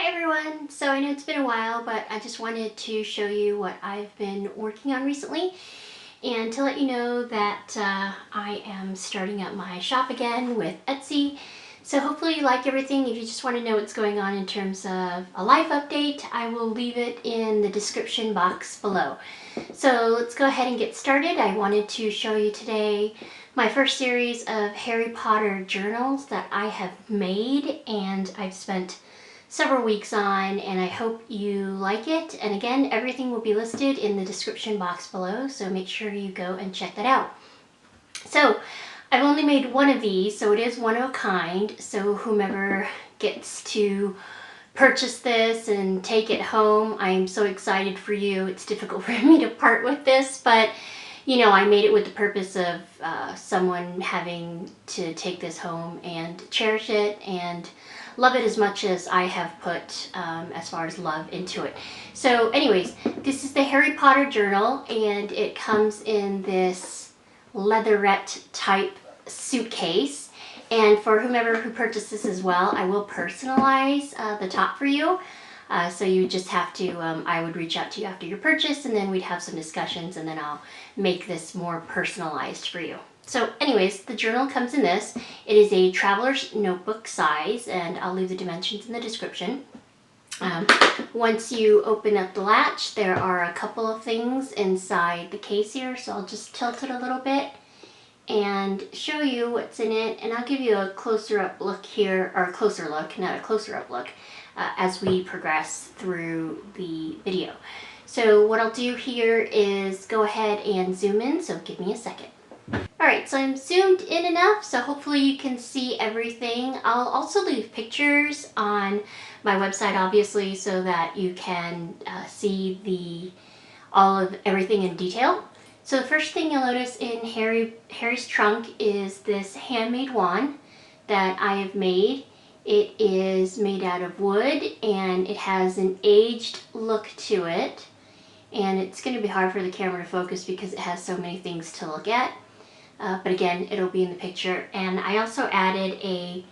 Hi everyone! So I know it's been a while, but I just wanted to show you what I've been working on recently and to let you know that I am starting up my shop again with Etsy. So hopefully you like everything. If you just want to know what's going on in terms of a life update, I will leave it in the description box below. So let's go ahead and get started. I wanted to show you today my first series of Harry Potter journals that I have made and I've spent several weeks on, and I hope you like it. And again, everything will be listed in the description box below, so make sure you go and check that out. So I've only made one of these, so it is one of a kind, so whomever gets to purchase this and take it home, I'm so excited for you. It's difficult for me to part with this, but you know, I made it with the purpose of someone having to take this home and cherish it and love it as much as I have put as far as love into it. So anyways, this is the Harry Potter journal, and it comes in this leatherette type suitcase. And for whomever who purchases as well, I will personalize the top for you. So you just have to, I would reach out to you after your purchase, and then we'd have some discussions, and then I'll make this more personalized for you. So anyways, the journal comes in this. It is a traveler's notebook size, and I'll leave the dimensions in the description. Once you open up the latch, there are a couple of things inside the case here, so I'll just tilt it a little bit and show you what's in it, and I'll give you a closer up look here, or a closer look, not a closer up look, as we progress through the video. So what I'll do here is go ahead and zoom in, so give me a second. Alright, so I'm zoomed in enough, so hopefully you can see everything. I'll also leave pictures on my website, obviously, so that you can see all of everything in detail. So the first thing you'll notice in Harry's trunk is this handmade wand that I have made. It is made out of wood, and it has an aged look to it. And it's going to be hard for the camera to focus because it has so many things to look at. But again, it'll be in the picture. And I also added a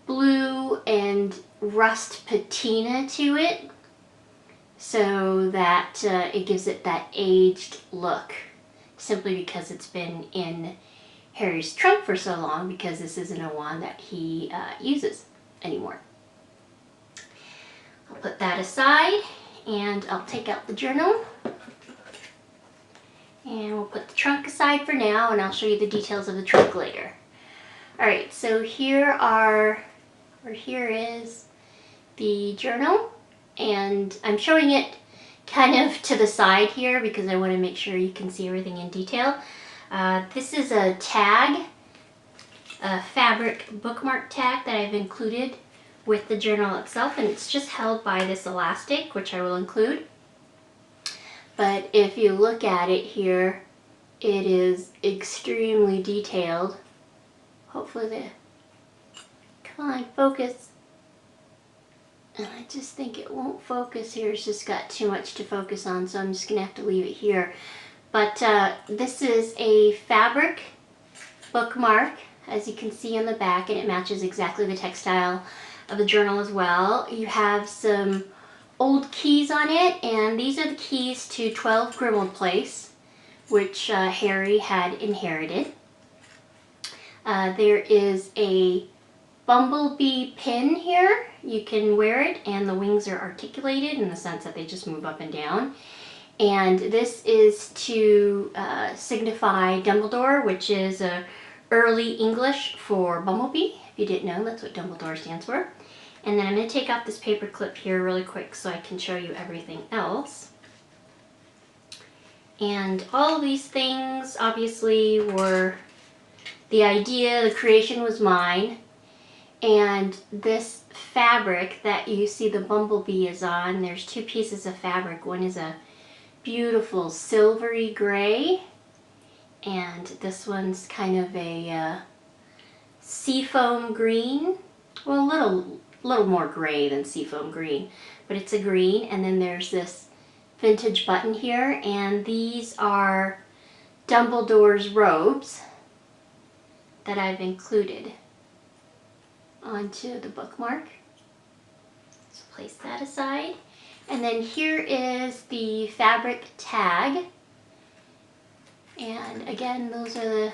blue and rust patina to it so that it gives it that aged look, simply because it's been in Harry's trunk for so long, because this isn't a wand that he uses anymore. I'll put that aside, and I'll take out the journal. And we'll put the trunk aside for now, and I'll show you the details of the trunk later. Alright, so here is the journal, and I'm showing it kind of to the side here because I want to make sure you can see everything in detail. This is a tag, a fabric bookmark tag that I've included with the journal itself, and it's just held by this elastic, which I will include. But if you look at it here, it is extremely detailed. Hopefully come on, focus. And I just think it won't focus here. It's just got too much to focus on, so I'm just gonna have to leave it here. But this is a fabric bookmark, as you can see on the back, and it matches exactly the textile of the journal as well. You have some old keys on it, and these are the keys to 12 Grimmauld Place, which Harry had inherited. There is a bumblebee pin here. You can wear it, and the wings are articulated in the sense that they just move up and down. And this is to signify Dumbledore, which is early English for bumblebee. If you didn't know, that's what Dumbledore stands for. And then I'm going to take off this paper clip here really quick so I can show you everything else. And all of these things obviously were the idea, the creation was mine. And this fabric that you see the bumblebee is on, there's two pieces of fabric. One is a beautiful silvery gray, and this one's kind of a seafoam green. Well, a little more gray than seafoam green, but it's a green. And then there's this vintage button here, and these are Dumbledore's robes that I've included onto the bookmark. So place that aside. And then here is the fabric tag. And again, those are the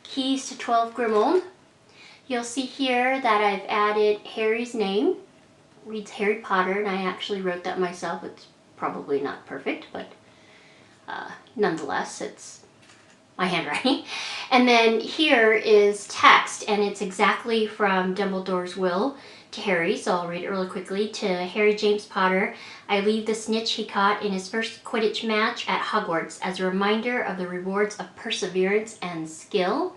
keys to 12 Grimold. You'll see here that I've added Harry's name. It reads Harry Potter, and I actually wrote that myself. It's probably not perfect, but nonetheless, it's my handwriting. And then here is text, and it's exactly from Dumbledore's will to Harry, so I'll read it really quickly. To Harry James Potter, I leave the snitch he caught in his first Quidditch match at Hogwarts as a reminder of the rewards of perseverance and skill.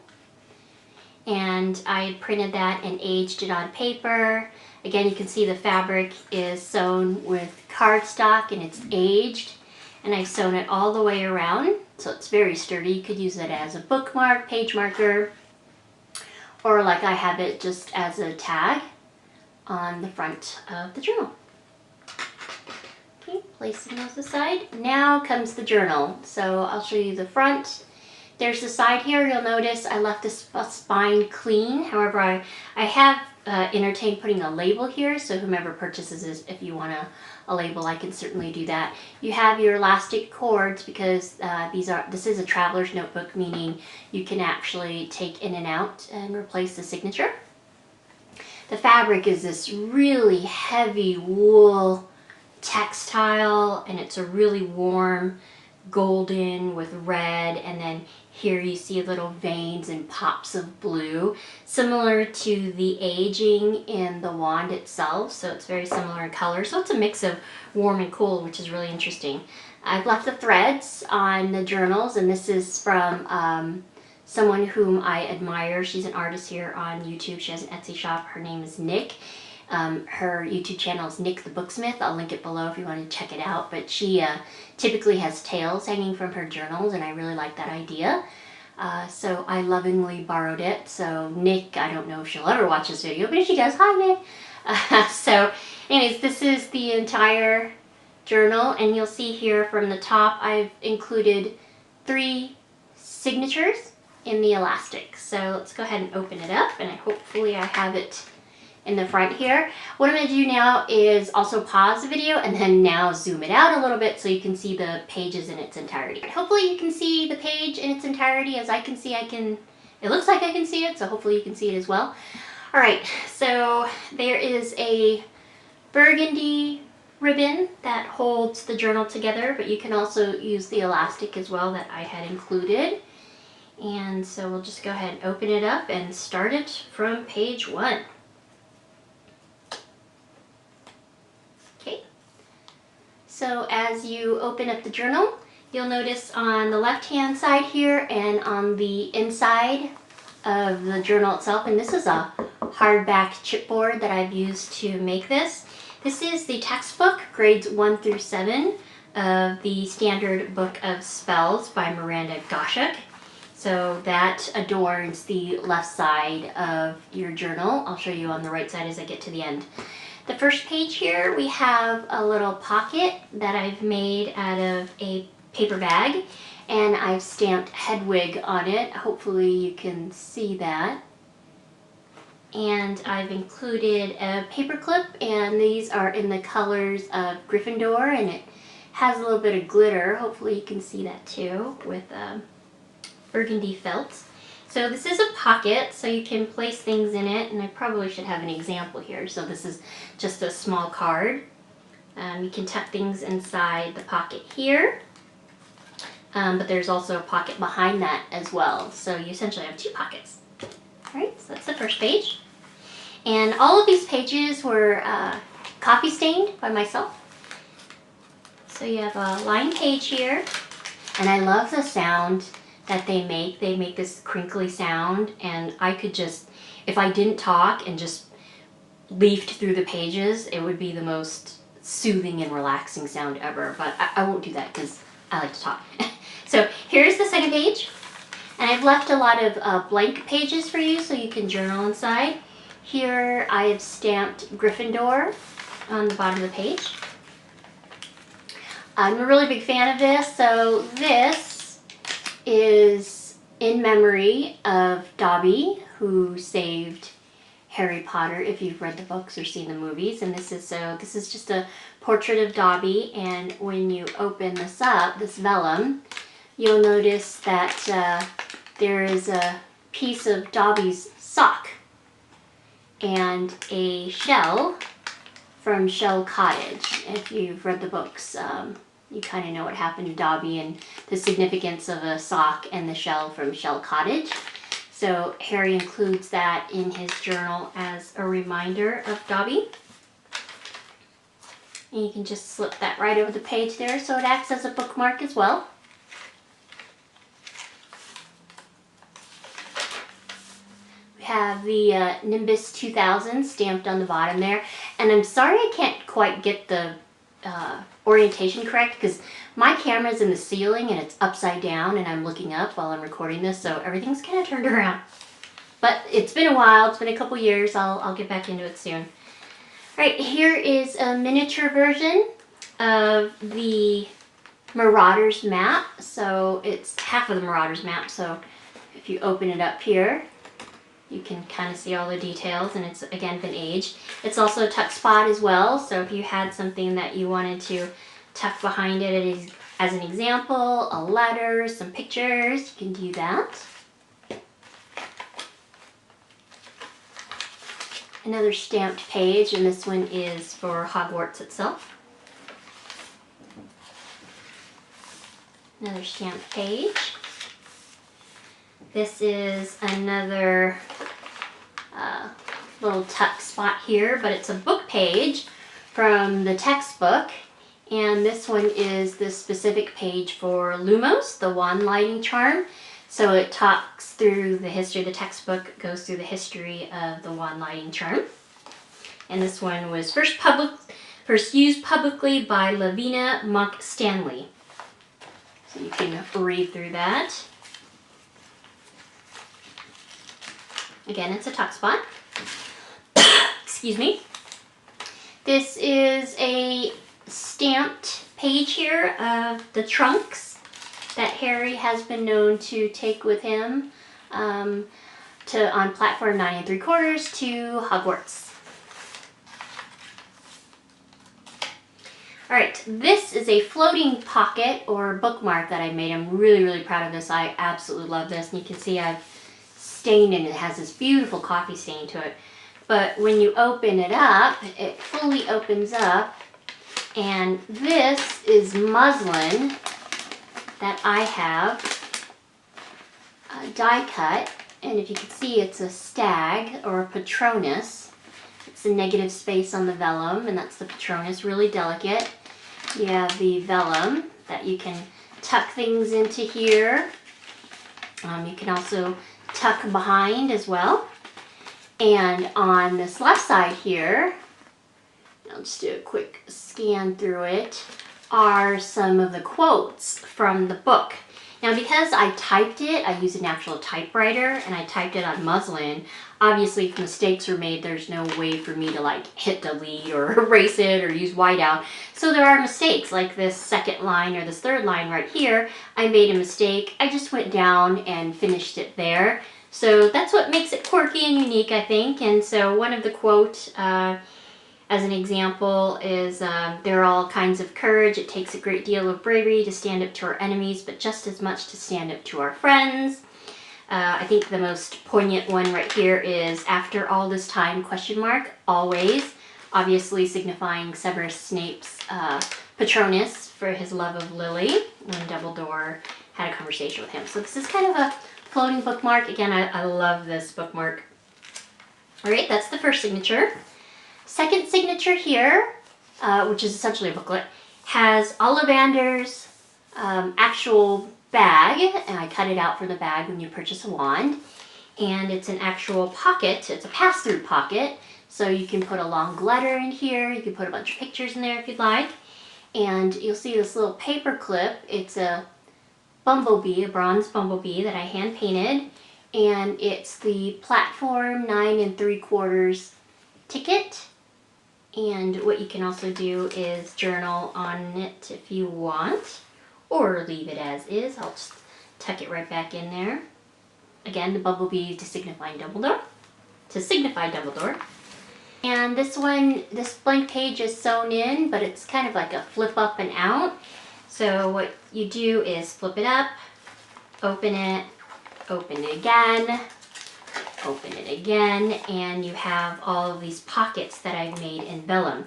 And I had printed that and aged it on paper. Again, you can see the fabric is sewn with cardstock and it's aged. And I've sewn it all the way around, so it's very sturdy. You could use it as a bookmark, page marker, or like I have it just as a tag on the front of the journal. Okay, placing those aside. Now comes the journal. So I'll show you the front. There's the side here. You'll notice I left this spine clean. However, I have entertained putting a label here, so whomever purchases this, if you want a label, I can certainly do that. You have your elastic cords because this is a traveler's notebook, meaning you can actually take in and out and replace the signature. The fabric is this really heavy wool textile, and it's a really warm golden with red, and then here you see little veins and pops of blue, similar to the aging in the wand itself, so it's very similar in color. So it's a mix of warm and cool, which is really interesting. I've left the threads on the journals, and this is from someone whom I admire. She's an artist here on YouTube. She has an Etsy shop. Her name is Nik. Her YouTube channel is Nik the Booksmith. I'll link it below if you want to check it out. But she typically has tails hanging from her journals, and I really like that idea. So I lovingly borrowed it. So Nik, I don't know if she'll ever watch this video, but if she does, hi Nik. So anyways, this is the entire journal, and you'll see here from the top I've included 3 signatures in the elastic. So let's go ahead and open it up, and hopefully I have it in the front here. What I'm going to do now is also pause the video and then now zoom it out a little bit so you can see the pages in its entirety. Hopefully you can see the page in its entirety. As I can see, it looks like I can see it, so hopefully you can see it as well. Alright, so there is a burgundy ribbon that holds the journal together, but you can also use the elastic as well that I had included. And so we'll just go ahead and open it up and start it from page 1. Okay, so as you open up the journal, you'll notice on the left-hand side here and on the inside of the journal itself, and this is a hardback chipboard that I've used to make this. This is the textbook, grades 1 through 7 of the Standard Book of Spells by Miranda Goshuk. So that adorns the left side of your journal. I'll show you on the right side as I get to the end. The first page here, we have a little pocket that I've made out of a paper bag, and I've stamped Hedwig on it. Hopefully you can see that. And I've included a paper clip, and these are in the colors of Gryffindor, and it has a little bit of glitter. Hopefully you can see that too with burgundy felt. So this is a pocket, so you can place things in it, and I probably should have an example here. So this is just a small card. You can tuck things inside the pocket here, but there's also a pocket behind that as well. So you essentially have 2 pockets. Alright, so that's the first page. And all of these pages were coffee stained by myself. So you have a lined page here, and I love the sound that they make. They make this crinkly sound, and I could just, if I didn't talk and just leafed through the pages, it would be the most soothing and relaxing sound ever, but I won't do that because I like to talk. So here's the second page, and I've left a lot of blank pages for you so you can journal inside. Here I have stamped Gryffindor on the bottom of the page. I'm a really big fan of this, so this is in memory of Dobby, who saved Harry Potter if you've read the books or seen the movies. And this is just a portrait of Dobby, and when you open this up, this vellum, you'll notice that there is a piece of Dobby's sock and a shell from Shell Cottage. If you've read the books, you kind of know what happened to Dobby and the significance of a sock and the shell from Shell Cottage. So Harry includes that in his journal as a reminder of Dobby. And you can just slip that right over the page there, so it acts as a bookmark as well. We have the Nimbus 2000 stamped on the bottom there. And I'm sorry I can't quite get the orientation correct, because my camera's in the ceiling and it's upside down and I'm looking up while I'm recording this, so everything's kind of turned around. But it's been a while, it's been a couple years, I'll get back into it soon. Alright, here is a miniature version of the Marauders Map. So it's half of the Marauders Map, so if you open it up here, you can kind of see all the details, and it's again been aged. It's also a tuck spot as well, so if you had something that you wanted to tuck behind it as an example, a letter, some pictures, you can do that. Another stamped page, and this one is for Hogwarts itself. Another stamped page. This is another little tuck spot here, but it's a book page from the textbook, and this one is the specific page for Lumos, the wand lighting charm. So it talks through the history, the textbook goes through the history of the wand lighting charm. And this one was first used publicly by Lavina Monk Stanley. So you can read through that. Again, it's a tuck spot. Excuse me. This is a stamped page here of the trunks that Harry has been known to take with him on platform 9 3/4 to Hogwarts. Alright, this is a floating pocket or bookmark that I made. I'm really, really proud of this. I absolutely love this. And you can see I've stained it. It has this beautiful coffee stain to it. But when you open it up, it fully opens up. And this is muslin that I have die cut. And if you can see, it's a stag or a Patronus. It's a negative space on the vellum, and that's the Patronus, really delicate. You have the vellum that you can tuck things into here. You can also tuck behind as well. And on this left side here, I'll just do a quick scan through it, are some of the quotes from the book. Now, because I typed it, I used an actual typewriter, and I typed it on muslin. Obviously, if mistakes were made, there's no way for me to like hit delete or erase it or use whiteout. So there are mistakes, like this second line or this third line right here. I made a mistake. I just went down and finished it there. So that's what makes it quirky and unique, I think. And so one of the quotes, as an example, is there are all kinds of courage. It takes a great deal of bravery to stand up to our enemies, but just as much to stand up to our friends. I think the most poignant one right here is after all this time, question mark, always, obviously signifying Severus Snape's Patronus for his love of Lily when Dumbledore had a conversation with him. So this is kind of a floating bookmark. Again, I love this bookmark. All right, that's the first signature. Second signature here, which is essentially a booklet, has Ollivander's actual bag, and I cut it out for the bag when you purchase a wand. And it's an actual pocket. It's a pass-through pocket, so you can put a long letter in here. You can put a bunch of pictures in there if you'd like. And you'll see this little paper clip. It's a bumblebee, a bronze bumblebee that I hand painted, and it's the platform 9 3/4 ticket. And what you can also do is journal on it if you want, or leave it as is. I'll just tuck it right back in there. Again, the bumblebee to signify Dumbledore. to signify Dumbledore. And this one, this blank page is sewn in, but it's kind of like a flip up and out. So what you do is flip it up, open it again, open it again, and you have all of these pockets that I've made in vellum.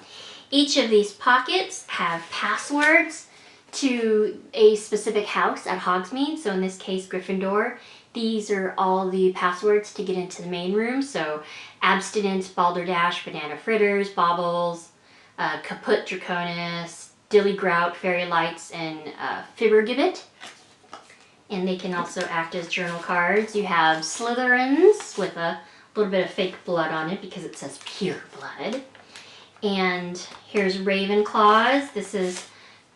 Each of these pockets have passwords to a specific house at Hogsmeade. So in this case, Gryffindor. These are all the passwords to get into the main room. So Abstinence, Balderdash, Banana Fritters, Baubles, Kaput Draconis, Dilly Grout, Fairy Lights, and Fibbergibbet. And they can also act as journal cards. You have Slytherins with a little bit of fake blood on it because it says pure blood. And here's Ravenclaws. This is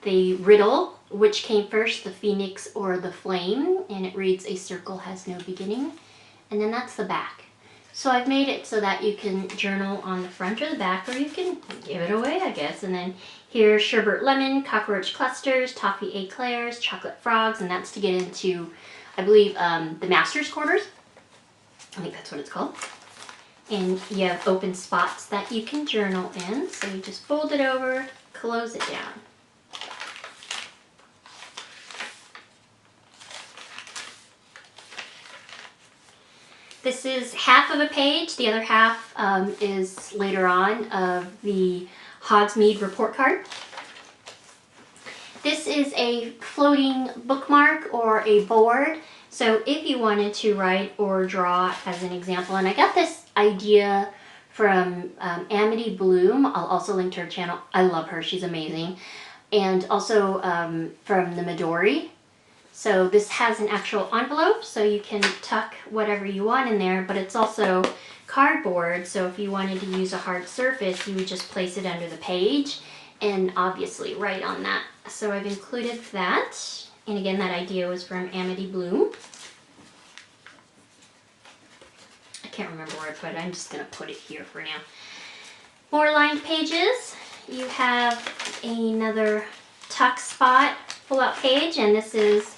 the riddle. Which came first, the phoenix or the flame? And it reads, a circle has no beginning. And then that's the back. So I've made it so that you can journal on the front or the back, or you can give it away, I guess. And then here's Sherbet Lemon, Cockroach Clusters, Toffee Eclairs, Chocolate Frogs, and that's to get into, I believe, the Master's Quarters. I think that's what it's called. And you have open spots that you can journal in. So you just fold it over, close it down. This is half of a page. The other half is later on of the Hogsmeade report card. This is a floating bookmark or a board. So if you wanted to write or draw as an example, and I got this idea from Amity Bloom. I'll also link to her channel. I love her. She's amazing. And also from the Midori. So this has an actual envelope, so you can tuck whatever you want in there, but it's also cardboard, so if you wanted to use a hard surface, you would just place it under the page and obviously write on that. So I've included that, and again, that idea was from Amity Bloom. I can't remember where I put it. I'm just going to put it here for now. More lined pages. You have another tuck spot pull-out page, and this is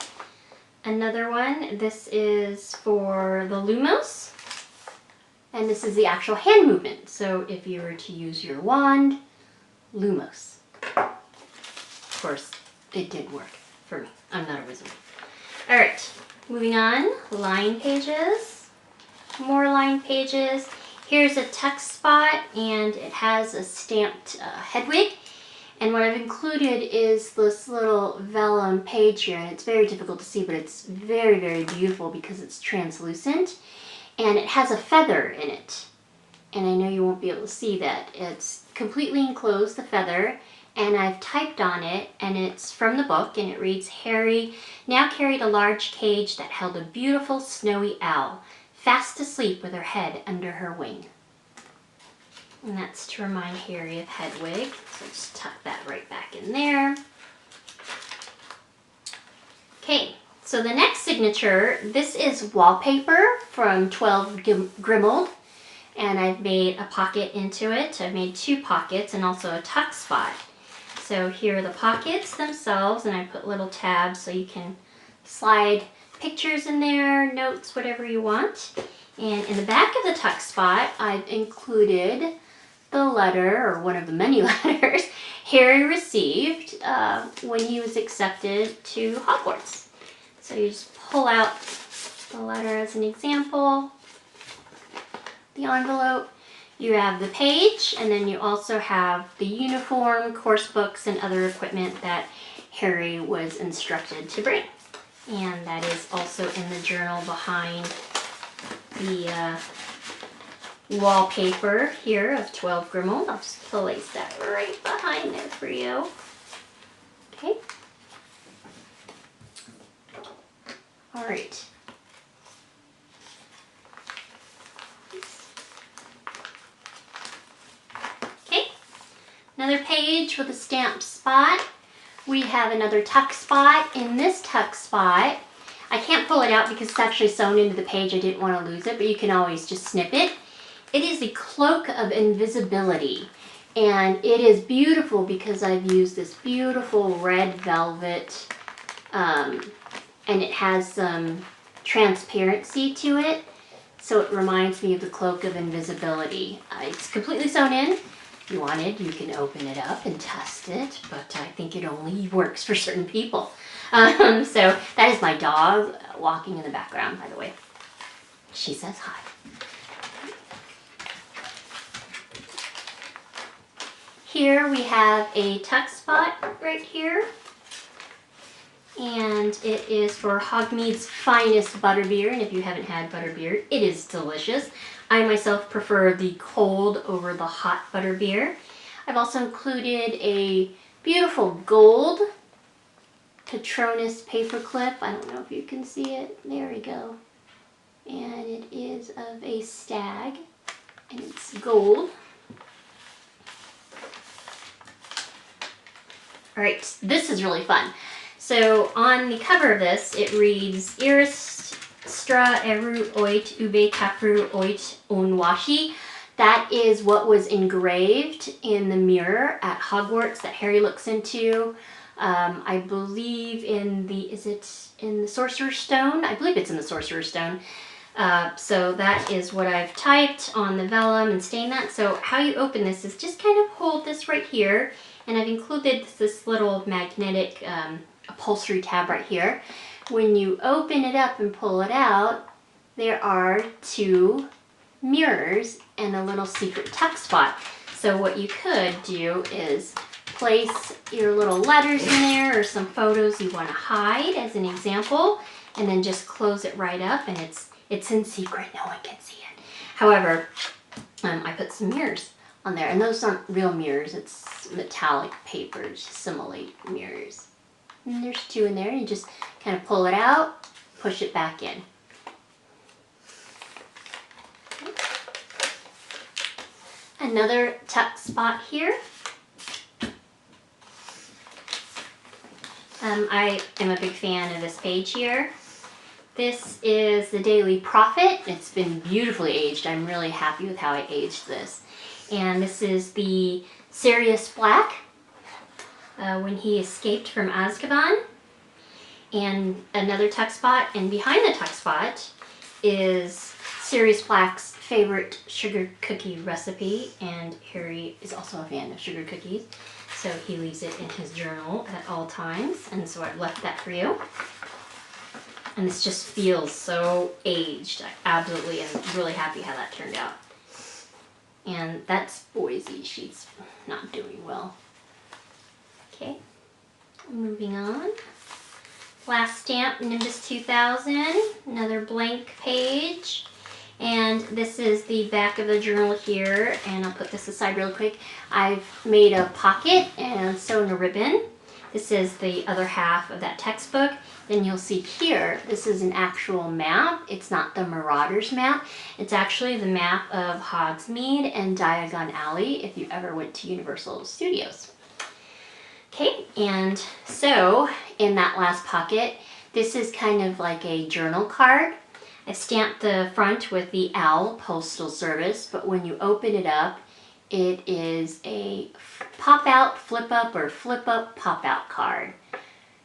another one. This is for the Lumos, and this is the actual hand movement. So if you were to use your wand, Lumos. Of course, it did work for me. I'm not a wizard. All right, moving on. Line pages. More line pages. Here's a tuck spot, and it has a stamped headwig. And what I've included is this little vellum page here, and it's very difficult to see, but it's very, very beautiful because it's translucent, and it has a feather in it. And I know you won't be able to see that. It's completely enclosed, the feather, and I've typed on it, and it's from the book, and it reads, Harry now carried a large cage that held a beautiful snowy owl, fast asleep with her head under her wing. And that's to remind Harry of Hedwig. So just tuck that right back in there. Okay, so the next signature, this is wallpaper from 12 Grimmauld. And I've made a pocket into it. I've made 2 pockets and also a tuck spot. So here are the pockets themselves, and I put little tabs so you can slide pictures in there, notes, whatever you want. And in the back of the tuck spot, I've included the letter, or one of the many letters, Harry received when he was accepted to Hogwarts. So you just pull out the letter as an example, the envelope, you have the page, and then you also have the uniform, course books, and other equipment that Harry was instructed to bring. And that is also in the journal behind the wallpaper here of 12 Grimmauld. I'll just place that right behind there for you. Okay. All right. Okay. Another page with a stamped spot. We have another tuck spot. In this tuck spot, I can't pull it out because it's actually sewn into the page. I didn't want to lose it, but you can always just snip it. It is the Cloak of Invisibility, and it is beautiful because I've used this beautiful red velvet, and it has some transparency to it so it reminds me of the Cloak of Invisibility. It's completely sewn in. If you wanted, you can open it up and test it, but I think it only works for certain people. So that is my dog walking in the background, by the way. She says hi. Here we have a tuck spot right here, and it is for Hogmead's finest butterbeer, and if you haven't had butterbeer, it is delicious. I myself prefer the cold over the hot butterbeer. I've also included a beautiful gold Patronus paperclip. I don't know if you can see it. There we go. And it is of a stag, and it's gold. All right, this is really fun. So on the cover of this, it reads, Iris stra eru oit ube kapru oit onwashi. That is what was engraved in the mirror at Hogwarts that Harry looks into. I believe in the, is it in the Sorcerer's Stone? I believe it's in the Sorcerer's Stone. So that is what I've typed on the vellum and stained that. So how you open this is just kind of hold this right here. And I've included this little magnetic upholstery tab right here. When you open it up and pull it out, there are two mirrors and a little secret tuck spot. So what you could do is place your little letters in there or some photos you want to hide as an example, and then just close it right up, and it's in secret, no one can see it. However, I put some mirrors on there, and those aren't real mirrors, it's metallic paper, simulate mirrors. And there's two in there, and you just kind of pull it out, push it back in. Another tuck spot here. I am a big fan of this page here. This is the Daily Prophet. It's been beautifully aged. I'm really happy with how I aged this. And this is the Sirius Black when he escaped from Azkaban. And another tuck spot, and behind the tuck spot is Sirius Black's favorite sugar cookie recipe, and Harry is also a fan of sugar cookies, so he leaves it in his journal at all times, and so I've left that for you. And this just feels so aged. I absolutely am really happy how that turned out. And that's Boise. She's not doing well. Okay, moving on. Last stamp, Nimbus 2000, another blank page. And this is the back of the journal here, and I'll put this aside real quick. I've made a pocket and sewn a ribbon. This is the other half of that textbook. Then you'll see here, this is an actual map. It's not the Marauders Map. It's actually the map of Hogsmeade and Diagon Alley if you ever went to Universal Studios. Okay, and so in that last pocket, this is kind of like a journal card. I stamped the front with the OWL Postal Service, but when you open it up, it is a pop-out, flip-up, or flip-up, pop-out card.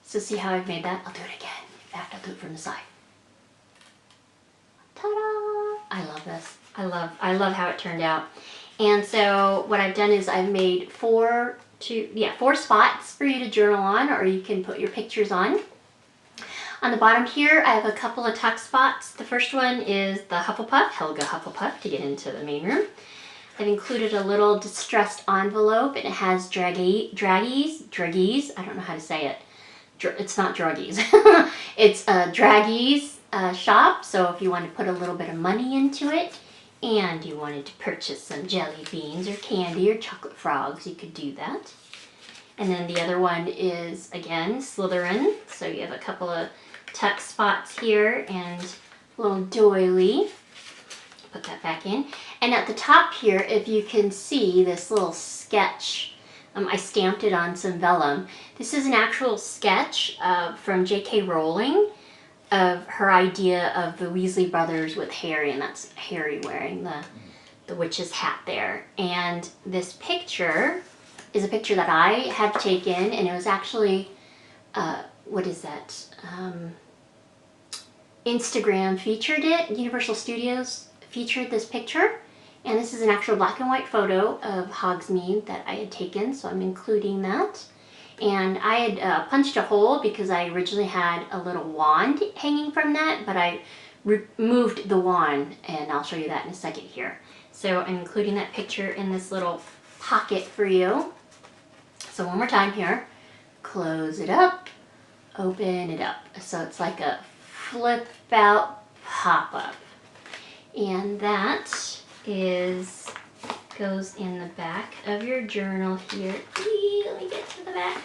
So see how I've made that? I'll do it again. In fact, I'll do it from the side. Ta-da! I love this. I love how it turned out. And so what I've done is I've made four spots for you to journal on, or you can put your pictures on. On the bottom here, I have a couple of tuck spots. The first one is the Hufflepuff, Helga Hufflepuff, to get into the main room. I've included a little distressed envelope, and it has draggies, I don't know how to say it. It's not druggies. It's a draggies shop, so if you want to put a little bit of money into it, and you wanted to purchase some jelly beans or candy or chocolate frogs, you could do that. And then the other one is, again, Slytherin. So you have a couple of tuck spots here and a little doily. Put that back in. And at the top here, if you can see this little sketch, I stamped it on some vellum. This is an actual sketch from J.K. Rowling of her idea of the Weasley brothers with Harry, and that's Harry wearing the witch's hat there. And this picture is a picture that I had taken, and it was actually, what is that? Instagram featured it. Universal Studios featured this picture. And this is an actual black and white photo of Hogsmeade that I had taken, so I'm including that. And I had punched a hole because I originally had a little wand hanging from that, but I removed the wand, and I'll show you that in a second here. So I'm including that picture in this little pocket for you. So one more time here, close it up, open it up. So it's like a flip out pop-up. And that goes in the back of your journal here. Let me get to the back.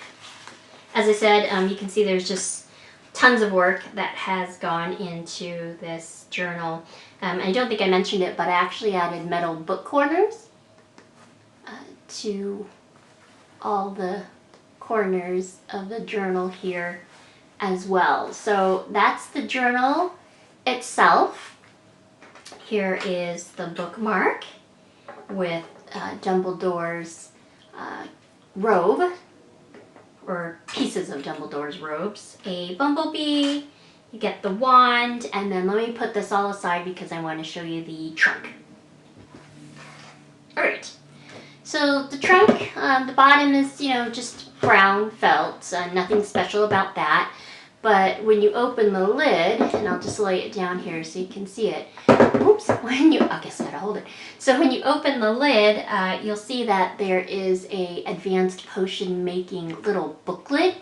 As I said, you can see there's just tons of work that has gone into this journal. I don't think I mentioned it, but I actually added metal book corners to all the corners of the journal here as well. So that's the journal itself. Here is the bookmark with Dumbledore's robe, or pieces of Dumbledore's robes, a bumblebee, you get the wand, and then let me put this all aside because I want to show you the trunk. Alright, so the trunk, the bottom is, just brown felt, nothing special about that. But when you open the lid, and I'll just lay it down here so you can see it. Oops, I guess I gotta hold it. So when you open the lid, you'll see that there is a advanced potion making little booklet.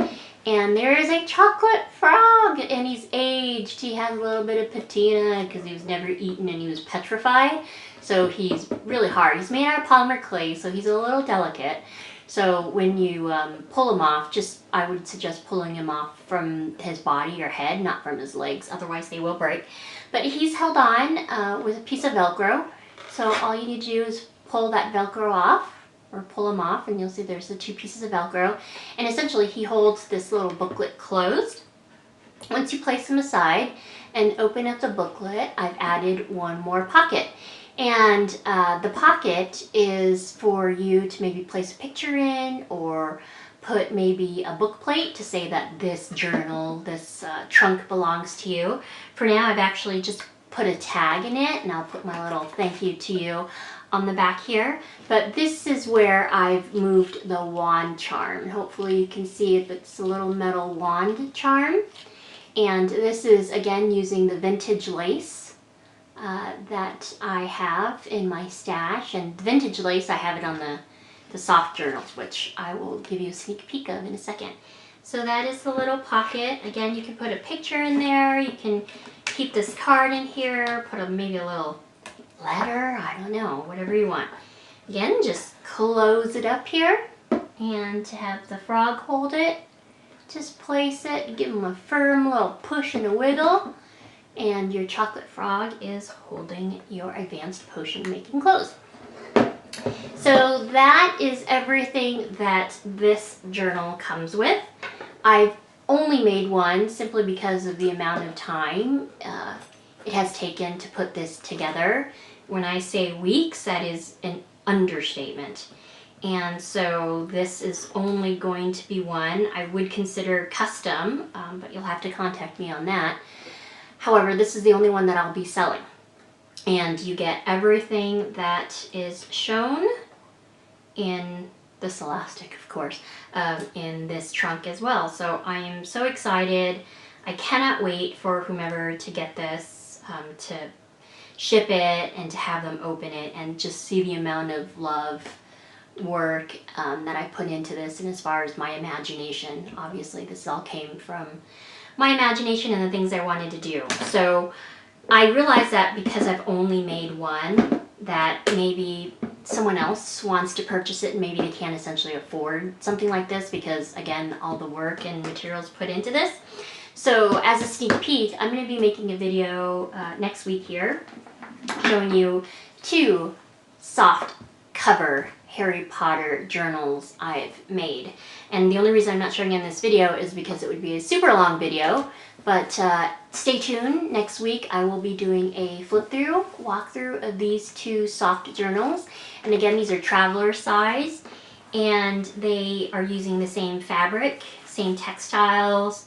And there is a chocolate frog, and he's aged. He has a little bit of patina because he was never eaten and he was petrified. So he's really hard. He's made out of polymer clay, so he's a little delicate. So when you pull him off, I would suggest pulling him off from his body or head, not from his legs, otherwise they will break. But he's held on with a piece of Velcro. So all you need to do is pull that Velcro off, or pull him off, and you'll see there's the two pieces of Velcro. And essentially he holds this little booklet closed. Once you place him aside and open up the booklet, I've added one more pocket. And the pocket is for you to maybe place a picture in, or put maybe a book plate to say that this journal, this trunk belongs to you. For now, I've actually just put a tag in it, and I'll put my little thank you to you on the back here. But this is where I've moved the wand charm. Hopefully you can see it, but it's a little metal wand charm. And this is, again, using the vintage lace that I have in my stash. And the vintage lace, I have it on the soft journals, which I will give you a sneak peek of in a second. So that is the little pocket. Again, you can put a picture in there. You can keep this card in here, put maybe a little letter, I don't know, whatever you want. Again, just close it up here, and to have the frog hold it, just place it, give him a firm little push and a wiggle, and your chocolate frog is holding your advanced potion making clothes. So that is everything that this journal comes with. I've only made one simply because of the amount of time it has taken to put this together. When I say weeks, that is an understatement. And so this is only going to be one. I would consider custom, but you'll have to contact me on that. However, this is the only one that I'll be selling. And you get everything that is shown in this elastic, of course, in this trunk as well. So I am so excited. I cannot wait for whomever to get this, to ship it and to have them open it and just see the amount of love, work that I put into this. And as far as my imagination, obviously this all came from my imagination and the things I wanted to do. So I realized that because I've only made one, that maybe someone else wants to purchase it and maybe they can't essentially afford something like this because, again, all the work and materials put into this. So as a sneak peek, I'm going to be making a video next week here showing you 2 soft cover Harry Potter journals I've made. And the only reason I'm not showing you in this video is because it would be a super long video. But stay tuned. Next week I will be doing a flip-through, walkthrough of these 2 soft journals. And again, these are traveler size, and they are using the same fabric, same textiles,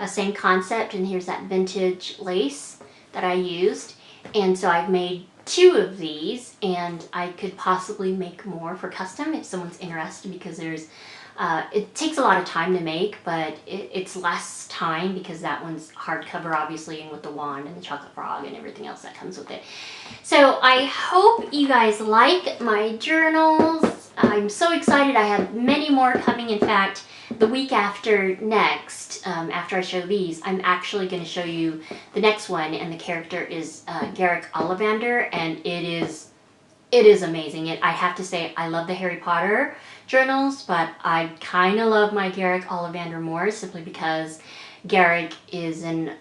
same concept, and here's that vintage lace. that I used. And so I've made 2 of these, and I could possibly make more for custom if someone's interested, because there's it takes a lot of time to make, but it's less time because that one's hardcover, obviously, and with the wand and the chocolate frog and everything else that comes with it. So I hope you guys like my journals. I'm so excited. I have many more coming. In fact, the week after next, after I show these, I'm actually going to show you the next one, and the character is Garrick Ollivander, and it is amazing. I have to say, I love the Harry Potter journals, but I kind of love my Garrick Ollivander more, simply because Garrick is an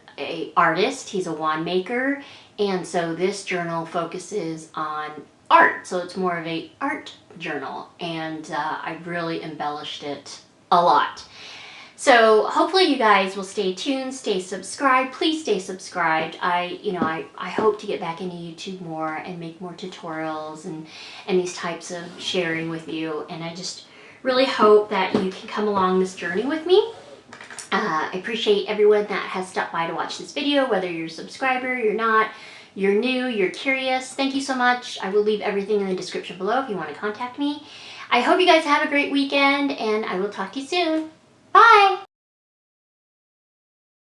artist. He's a wand maker, and so this journal focuses on art, so it's more of a art journal, and I really embellished it a lot. So hopefully you guys will stay tuned, stay subscribed. Please stay subscribed. I hope to get back into YouTube more and make more tutorials and these types of sharing with you. And I just really hope that you can come along this journey with me. I appreciate everyone that has stopped by to watch this video, whether you're a subscriber, you're not, you're new, you're curious. Thank you so much. I will leave everything in the description below if you want to contact me. I hope you guys have a great weekend, and I will talk to you soon. Bye!